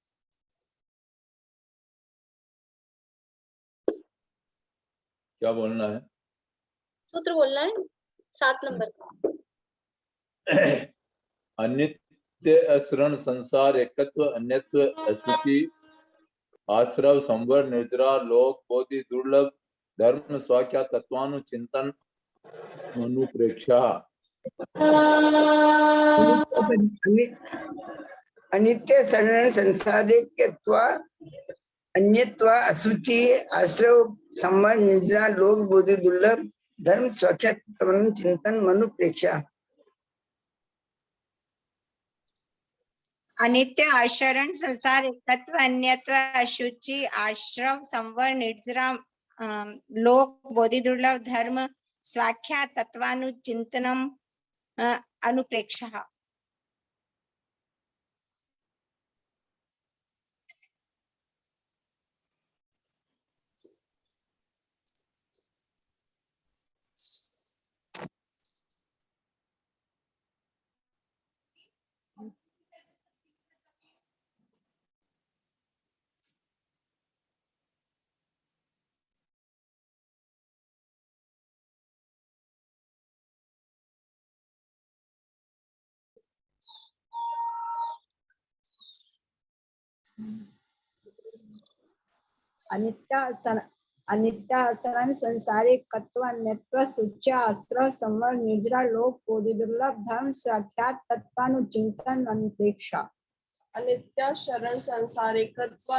क्या बोलना है? सूत्र बोलना है 7 नंबर का। अनित्य, असरण, संसार, एकत्व, अन्यत्व, अशुचि, आश्रव, संवर, निर्जरा, लोक, बोधि, दुर्लभ, धर्म, स्वाख्या, तत्वानुचिंतन, अनुप्रेक्षा। अनित्य, सरण, संसारिकत्व, अन्यत्व, अशुचि, आश्रव, संवर, निर्जरा, लोक, बोधि, दुर्लभ, धर्म, स्वाख्या, चिंतन, मनुप्रेक्षा। अनित्य, आशरण, संसार, एकत्व, अन्यत्व, अशुचि, आश्रव, संवर, निर्जरा, लोक, बोधि, दुर्लभ, धर्म, स्वाख्या, तत्वानुचिंतनम, अनुप्रेक्षा। अनित्य, असरण, संसारिकत्व, अन्यत्व, सूच्य, आश्रव, संवर, निर्जरा, लोक, बोधि, दुर्लभ, धर्म, साक्षात, तत्वानुचिंतन, अनुप्रेक्षा। अनित्य, शरण, संसारिकत्व,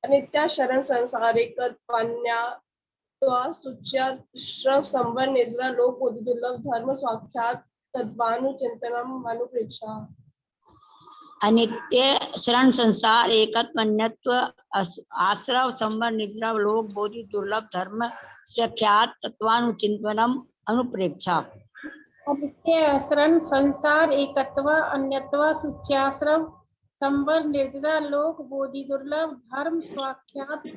अनित्य, शरण, संसारिकत्व, सूच्य, आश्रव, संवर, निर्जरा, लोक, बोधि, दुर्लभ, धर्म, साक्षात, तत्वानुचिंतनम, अनुप्रेक्षा। अनित्य, शरण, संसार, एकत्व, अन्यत्व, आश्रव, संवर, निर्जरा, लोक, बोधि, दुर्लभ, धर्म, साक्षात, तत्वानुचिंतनम, अनुप्रेक्षा। अनित्य, असरण, संसार, एकत्व, अन्यत्व, सूच्याश्रव, संवर, निर्जरा, लोक, बोधि, दुर्लभ, धर्म, स्वाख्यात,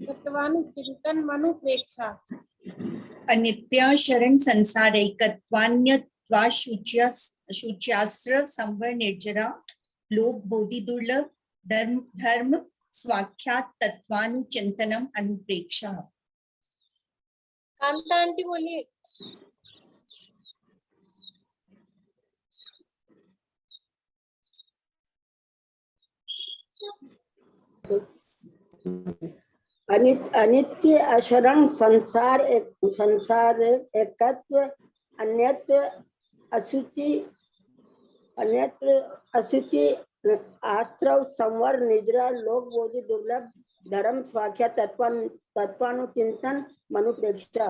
तत्वानुचिंतन, मनुप्रेक्षा। अनित्य, शरण, संसार, एकत्वान्यत्वा, शुच्याश्रव, संवर, निर्जरा, लोक, बोधि, दुर्लभ, धर्म, स्वाख्यात, तत्वानुचिंतनम, अनुप्रेक्षा। कांता आंटी बोलिए। अनित्य, अशरण, संसार, एकत्व, अन्यत्व, अशुचि, आश्रव, संवर, निर्जरा, लोक, बोधि, दुर्लभ, धर्म, स्वाख्या, तत्वानुचिंतन, मनुप्रेक्षा।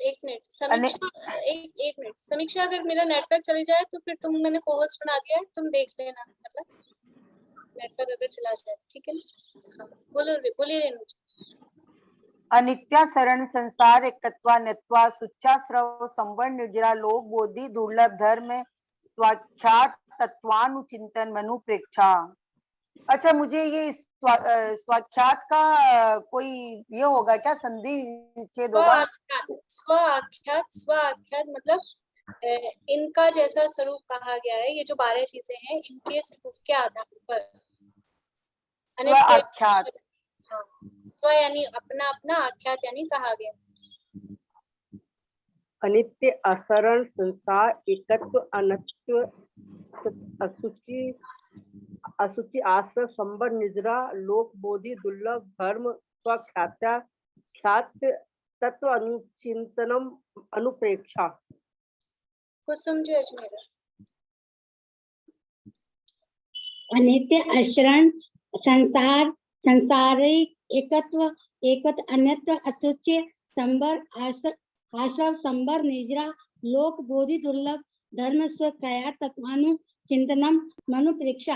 एक मिनट समीक्षा, एक मिनट समीक्षा, अगर मेरा नेटवर्क चली जाए तो फिर तुम, मैंने को-होस्ट बना दिया है, तुम देख लेना, मतलब नेटवर्क अगर चला जाए, ठीक है ना? बोलिए रेणु जी। अनित्य, शरण, संसार, एकत्व, अन्यत्व, सूच्याश्रव, संवर, निर्जरा, लोक, बोधि, दुर्लभ, धर्म, स्वाख्यात, तत्वानुचिंतन, मनुप्रेक्षा। अच्छा, मुझे ये स्वाख्यात का कोई ये होगा क्या, संधि विच्छेद होगा? स्वाख्यात मतलब इनका जैसा स्वरूप कहा गया है, ये जो 12 चीजें हैं, इनके स्वरूप के आधार पर स्वाख्यात। अनित्यत्व यानी अपना अपना, आख्यात यानी कहा गया। अनित्य असरण संसार एकत्व अनत्व असुचि असुचि आश्रय संबर निजरा लोक बोधि दुर्लभ धर्म स्वख्यात्या ख्यात तत्व अनुचिंतनम अनुप्रेक्षा। कुसुम जी अजमेर। अनित्य आचरण संसार संसारिक एकत्व एकत अन्यत्व असुच्य संबर आश्रव संबर निजरा लोक बोधि दुर्लभ धर्म स्व कया तत्वानु चिंतनम मनुप्रेक्षा।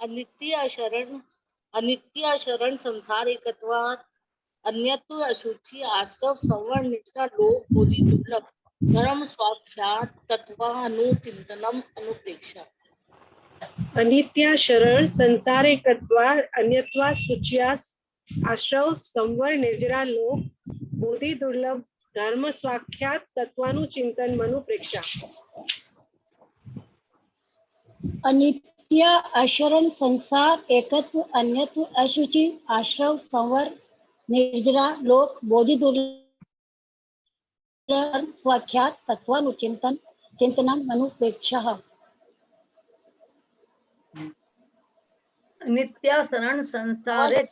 अनित्य शरण संसार एकत्वात अन्यत्व अशुचि आश्रव संवर निजरा लोक बोधि दुर्लभ धर्म स्वाख्यात तत्वानुचिंतनम अनुप्रेक्षा। अनित्य शरण संसार एकत्वा अन्यत्वा सुचिया आश्रव संवर निर्जरा लोक बोधि दुर्लभ धर्म स्वाख्यात तत्वानुचिंतन मनुप्रेक्षा। अनित्य अशरण संसार एकत्व अन्यत्व अशुचि आश्रव संवर निर्जरा लोक बोधि दुर्लभ स्वाख्यात तत्वानुचिंतन चिंतनम मनुप्रेक्षा। नित्या शरण संसारे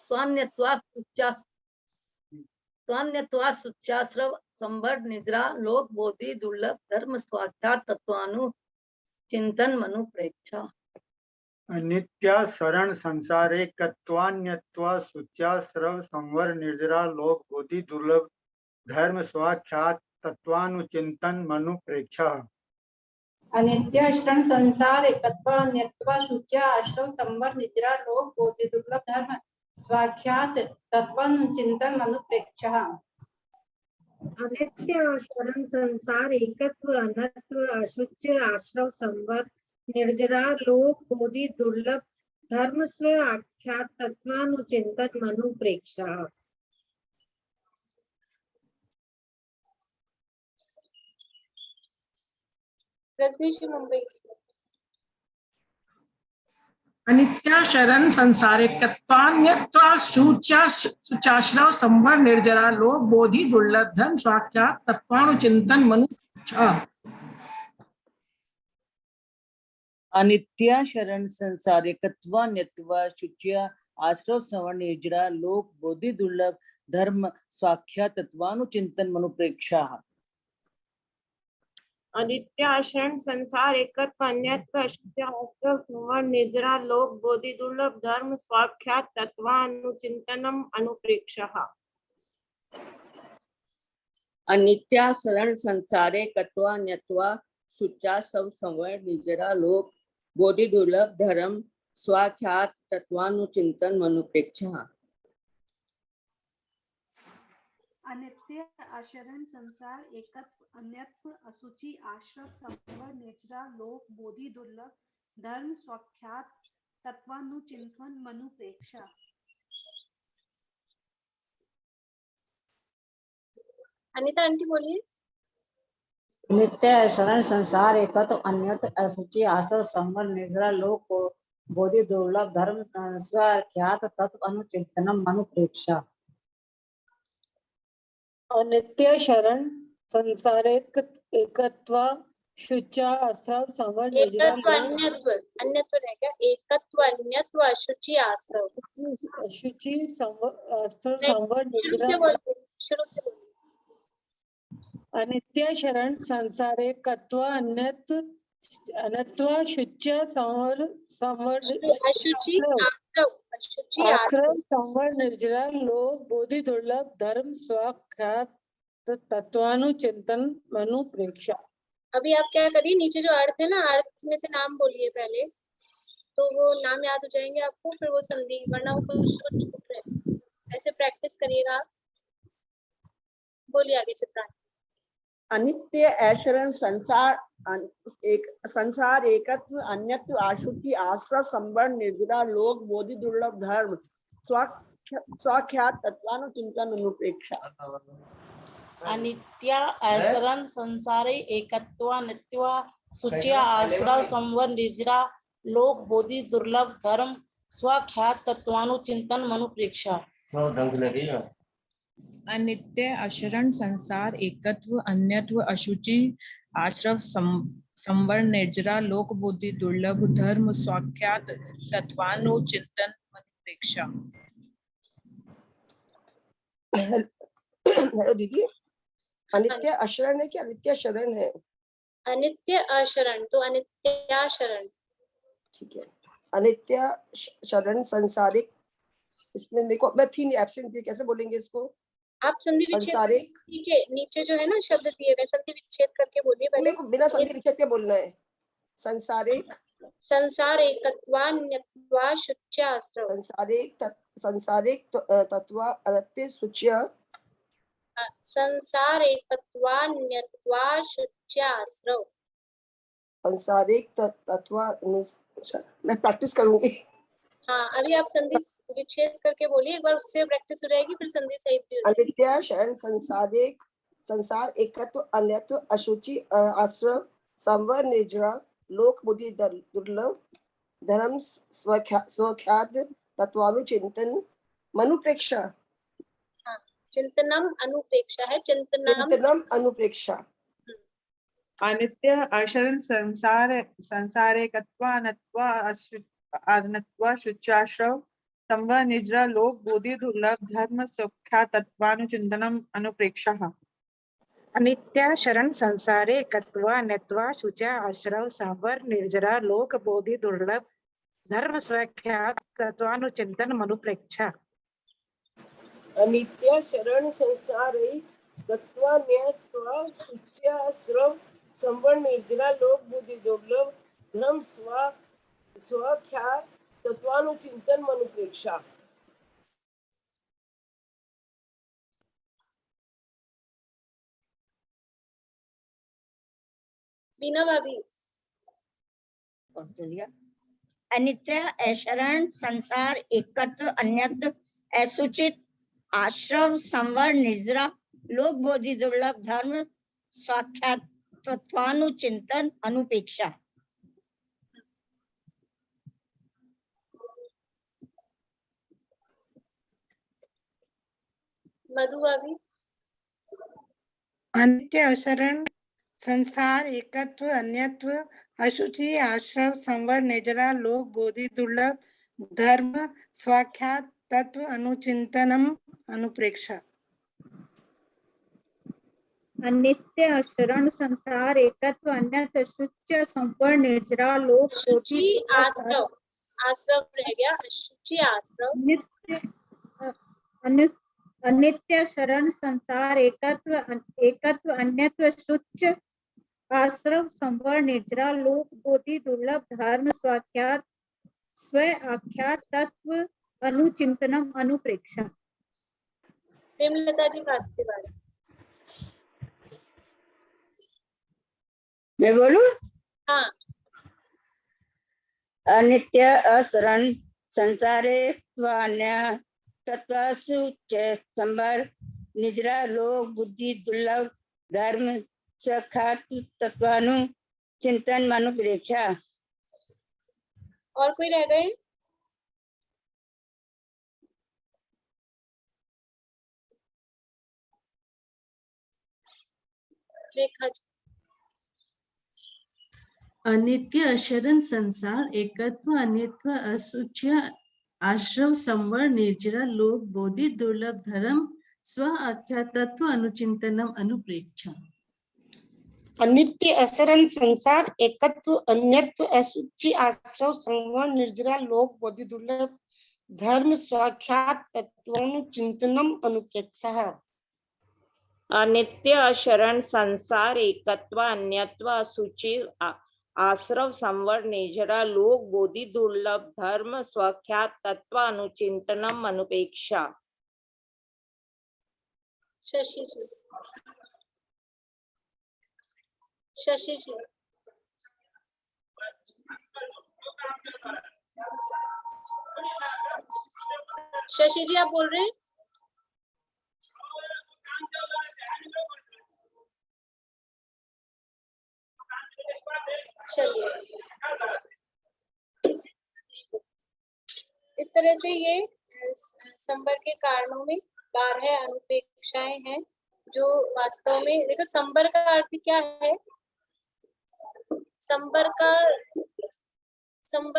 त्वन्यत्वा सुचाश्रव संबर निजरा लोक बोधि दुर्लभ धर्म स्वाख्यात तत्वानु चिंतन मनुप्रेक्षा। अनित्या शरण संसारे कत्वान्यत्वा सुचाश्रव संवर निर्जरा लोक बोधि दुर्लभ धर्म स्वाख्यात तत्वानुचिंतन मनुप्रेक्षा। अनित्य शरण संसार एकत्वा अन्यत्वा शुच्या आश्रम संवर निद्रा लोक बोधि दुर्लभ धर्म स्वाख्यात तत्वानुचिंतन मनुप्रेक्षा। अनित्य शरण संसार एकत्व अनत्व अशुच्य आश्रव संवर निर्जरा लोक बोधि दुर्लभ धर्म स्व आख्यात तत्वानुचिंतन मनुप्रेक्षा। रजनीश मुंबई। अनित्या शरण संसारे कत्वान्यत्वा सुचाश्रव संवर निर्जरा लोक बोधि दुर्लभ धर्म स्वाख्यात तत्वानुचिंतन मनुप्रेक्षा। अनित्या शरण संसारे कत्वान्यत्वा शुच्या आश्रव संवर निर्जरा लोक बोधि दुर्लभ धर्म स्वाख्यात तत्वानुचिंतन मनुप्रेक्षा। अनित्य शरण संसार एकत्व अन्यत्व अशुच्य आश्रव संवर निर्जरा लोक बोधि दुर्लभ धर्म स्वाख्यात तत्वानुचिंतनम अनुप्रेक्षा। अनित्या शरण संसारे कत्वान्यत्वा सुचाश्रव संवर निजरा लोक बोधि दुर्लभ धर्म स्वाख्यात तत्वानुचिंतन मनुप्रेक्षा। अनित्य आचरण संसार एकत्व अन्यत्व असुचि आश्रव संवर निर्जरा लोक बोधि दुर्लभ धर्म स्वाख्यात तत्वानुचिंतन मनुप्रेक्षा। अनिता आंटी बोलिए। नित्य शरण संसार एकत्व अन्यत्र असुचि आश्रव संवर निर्जरा लोक बोधि दुर्लभ धर्म स्वाख्यात तत्व अनुचिंतनम मनुप्रेक्षा। अनित्य शरण संसार एकत्वा शुच्या आश्रव संवर निर्जरा एकत्व अन्यत्व अन्यत्व रहेगा, एकत्व अन्यत्व अशुचि आश्रव अशुचि आश्रव संवर निर्जरा शुरू से बोलिए। अनित्य शरण संसारे कत्वा अन्यत्व अनत्वा शुच्य संवर अशुचि आश्रव संवर निर्जरा लोक बोधि दुर्लभ धर्म स्वाख्यात तत्वानुचिंतन मनुप्रेक्षा। अभी आप क्या करिए, नीचे जो अर्थ है ना, अर्थ में से नाम बोलिए पहले, तो वो नाम याद हो जाएंगे आपको, फिर वो संधि, वरना वो कुछ छूट रहे। ऐसे प्रैक्टिस करिएगा आप। बोलिए आगे चित्रा। अनित्य ऐशरण संसार एकत्व अन्यत्व आशुचि आश्रव संवर निर्जरा लोक बोधि दुर्लभ धर्म स्वाख्यात तत्वानुचिंतन अनुप्रेक्षा। अनित्या ऐशरण संसारे एकत्वा नित्वा सुचिया आश्रव संवर निर्जरा लोक बोधि दुर्लभ धर्म स्वाख्यात तत्वानुचिंतन मनुप्रेक्षा। अनित्य अशरण संसार एकत्व अन्यत्व अशुचि आश्रव संवर निर्जरा लोक बुद्धि दुर्लभ धर्म स्वाख्यात तत्वानुचिंतन मनोप्रेक्षा। हेलो दीदी, अनित्य अशरण है कि अनित्य शरण है? अनित्य अशरण तो अनित्याशरण। ठीक है, अनित्य शरण संसारिक, इसमें मेरे को मैं थी नहीं, एब्सेंट थी, कैसे बोलेंगे इसको? आप संधि विच्छेद संसारिक, नीचे जो है ना शब्द दिए हुए, संधि विच्छेद करके बोलिए पहले। मेरे को बिना संधि विच्छेद के बोलना है। संसारिक संसार एकत्वान्यत्वा शुच्याश्रव। संसारिक तत्वा अनित्य शुच्य। संसार एकत्वान्यत्वा शुच्याश्रव। संसारिक तत्वा, मैं प्रैक्टिस करूंगी। हाँ, अभी आप संधि विच्छेद करके बोलिए एक बार, उससे प्रैक्टिस हो जाएगी, फिर संधि सहित भी हो जाएगी। अनित्य शरण संसारिक संसार एकत्व अन्यत्व अशुचि आश्रव संवर निर्जरा लोक बुद्धि दुर्लभ धर्म स्वख्यात तत्वानुचिंतन मनुप्रेक्षा। हाँ, चिंतनम अनुप्रेक्षा है, चिंतनम अनुप्रेक्षा। अनित्य अशरण संसार एकत्वा अनत्वा अनत्वा शुच्याश्रव संवर निजरा लोक बोधि दुर्लभ धर्म सौख्या तत्वानुचिंतनम अनुप्रेक्षः। अनित्य शरण संसारे एकत्वा अन्यत्वा शुच्या आश्रव संवर निर्जरा लोक बोधि दुर्लभ धर्म स्वाख्यात तत्वानुचिंतन मनुप्रेक्षा। अनित्य शरण संसारे तत्वान्यत्वा शुच्याश्रव संवर निर्जरा लोक बुद्धि दुर्लभ धर्म स्वाख्यात तत्वानुचिंतन मनुप्रेक्षा। बीना भाभी। अनित्य अशरण संसार एकत्व अन्यत्व असुचित आश्रव संवर निजरा लोक बोधि दुर्लभ धर्म साक्षात तत्वानुचिंतन अनुपेक्षा। मधु भाभी। अनित्य अशरण संसार एकत्व अन्यत्व अशुचि आश्रव संवर निर्जरा लोक बोधि दुर्लभ धर्म स्वाख्यात तत्व अनुचिंतनम अनुप्रेक्षा। अनित्य अशरण संसार एकत्व अन्यत्व अशुच्य संवर निर्जरा लोक अशुचि आश्रव, आश्रव रह गया, अशुचि आश्रव। अनित्य शरण संसार एकत्व अन्यत्व शुच्य आश्रव संवर निर्जरा लोक बोधि दुर्लभ धर्म स्वाख्यात स्व आख्यात तत्व अनुचिंतनम अनुप्रेक्षा। प्रेमलता जी खास के बारे में। मैं बोलूं? हाँ। अनित्य अशरण संसारे त्वान्य तत्वासु च संवर निजरा लोक बुद्धि दुर्लभ धर्म सखात तत्वानु चिंतन मनुप्रेक्षा। और कोई रह गए? रेखा जी। अनित्य अशरण संसार एकत्व अन्यत्व असुच्य आश्रव संवर निर्जरा लोक बोधि दुर्लभ धर्म स्व आख्या तत्व अनुचिंतनम अनुप्रेक्षा। अनित्य अशरण संसार एकत्व अन्यत्व असुचि आश्रव संवर निर्जरा लोक बोधि दुर्लभ धर्म स्वाख्यात तत्वानुचिंतनम अनुप्रेक्षा। अनित्य अशरण संसार एकत्व अन्यत्व असुचि आश्रव संवर निर्जरा लोक बोधि दुर्लभ धर्म स्वाख्यात तत्व अनुचिंतनम अनुपेक्षा। शशि जी। शशि जी। शशि जी आप बोल रहे हैं? चलिए, इस तरह से ये संवर के कारणों में 12 अनुप्रेक्षाएं हैं, जो वास्तव में देखो संवर का अर्थ क्या है। संवर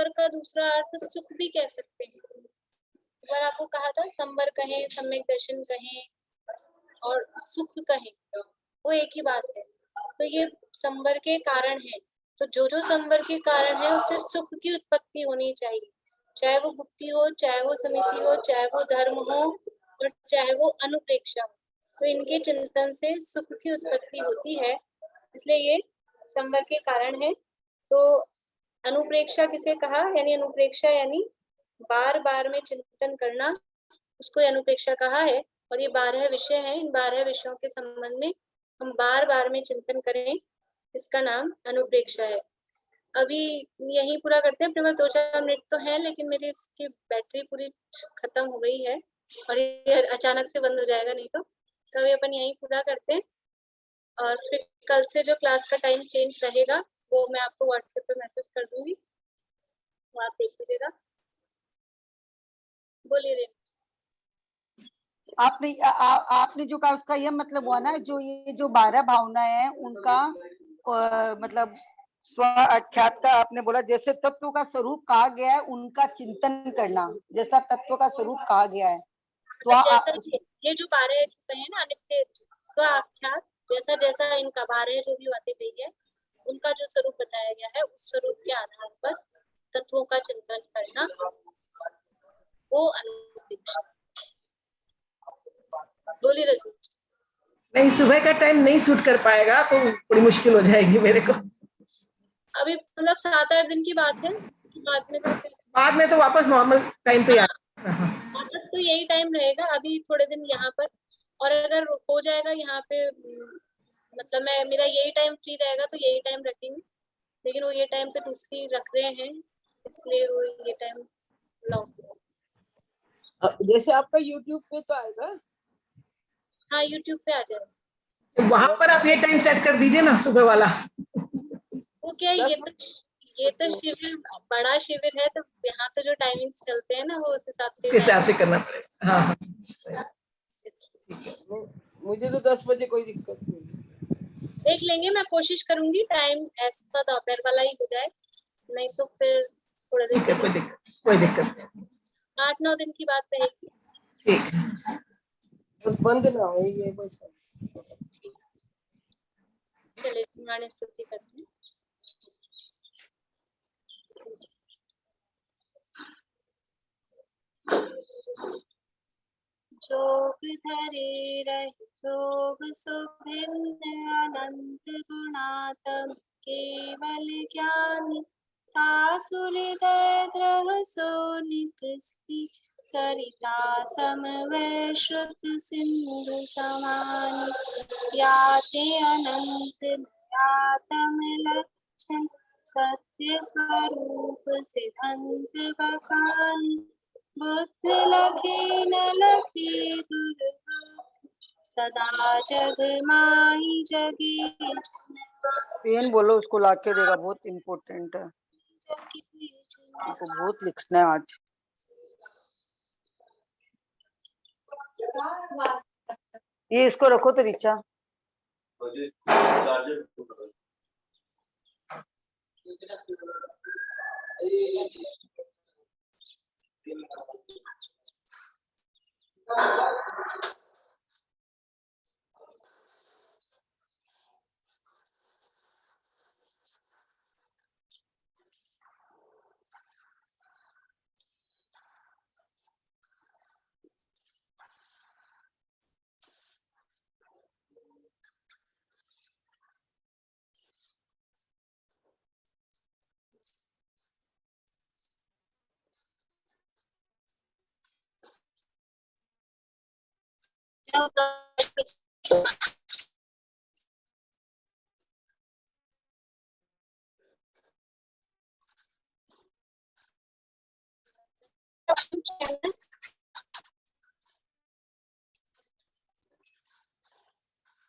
का दूसरा अर्थ सुख भी कह सकते हैं। एक बार आपको कहा था संवर कहें, सम्यक दर्शन कहें और सुख कहें, वो एक ही बात है। तो ये संवर के कारण है, तो जो संवर के कारण है उससे सुख की उत्पत्ति होनी चाहिए, चाहे वो गुप्ति हो, चाहे वो समिति हो, चाहे वो धर्म हो और चाहे वो अनुप्रेक्षा हो। तो इनके चिंतन से सुख की उत्पत्ति होती है, इसलिए ये संवर के कारण है। तो अनुप्रेक्षा किसे कहा, यानी अनुप्रेक्षा यानी बार बार में चिंतन करना, उसको अनुप्रेक्षा कहा है। और ये 12 विषय हैं, इन 12 विषयों के संबंध में हम बार बार में चिंतन करें, इसका नाम अनुप्रेक्षा है। अभी यही पूरा करते हैं, अपने पास 2-4 मिनट तो है, लेकिन मेरी इसकी बैटरी पूरी खत्म हो गई है और ये अचानक से बंद हो जाएगा नहीं तो अभी अपन यही पूरा करते हैं। और फिर कल से जो क्लास का टाइम चेंज रहेगा वो मैं आपको व्हाट्सएप पे मैसेज कर दूंगी, वो आप देख लीजिएगा। बोलिए रे। आपने जो कहा उसका यह मतलब हुआ ना, जो ये जो 12 भावनाएं हैं उनका मतलब स्व अख्यात का आपने बोला, जैसे तत्व का स्वरूप कहा गया है उनका चिंतन करना, जैसा तत्व का स्वरूप कहा गया है। तो जैसा ये जो 12 है ना अनित्य स्व आख्यात, जैसा जैसा इनका 12 जो भी बातें गई है उनका जो स्वरूप बताया गया है, उस स्वरूप के आधार पर तत्वों का चिंतन करना, वो अनुप्रेक्षा। बोली रजनी। नहीं, सुबह का टाइम नहीं सूट कर पाएगा तो बड़ी मुश्किल हो जाएगी मेरे को। अभी मतलब 7-8 दिन की बात है, बाद में तो वापस नॉर्मल टाइम पे वापस तो यही टाइम रहेगा। अभी थोड़े दिन यहाँ पर, और अगर हो जाएगा यहाँ पे मतलब मेरा यही टाइम फ्री रहेगा तो यही टाइम रखेंगे, लेकिन वो ये टाइम पे दूसरी रख रहे हैं, इसलिए वो ये टाइम लॉक। जैसे आपका YouTube पे तो आएगा। हाँ, YouTube पे आ जाएगा। तो वहां पर आप ये टाइम सेट कर दीजिए ना, सुबह वाला। वो क्या है, ये तो शिविर बड़ा शिविर है, तो यहाँ तो जो टाइमिंग्स चलते हैं ना वो उस हिसाब से करना पड़ेगा। हाँ, मुझे तो 10 बजे कोई दिक्कत नहीं। देख लेंगे, मैं कोशिश करूंगी टाइम ऐसा दोपहर वाला ही हो जाए, नहीं तो फिर थोड़ा दिन कोई दिक्कत 8-9 दिन की बात रहेगी। ठीक, बस बंद ना हो ये बस। चलिए पुराने स्तुति करते हैं। जोग धरे रहे जोग सुभिन्न अनंत गुणात्म केवल ज्ञानी तासुर ग्रह सोनिकसी सरिता समवै श्रुत सिंधु समानि याते अनंत यातम लक्षण सत्य स्वरूप सिद्धांत बखानी बुद्ध लखे न लखे दुर्लभ सदा जग माही जगे पेन बोलो उसको लाके देगा, बहुत इम्पोर्टेंट है, उनको बहुत लिखना है आज। ये इसको रखो तो रिचा।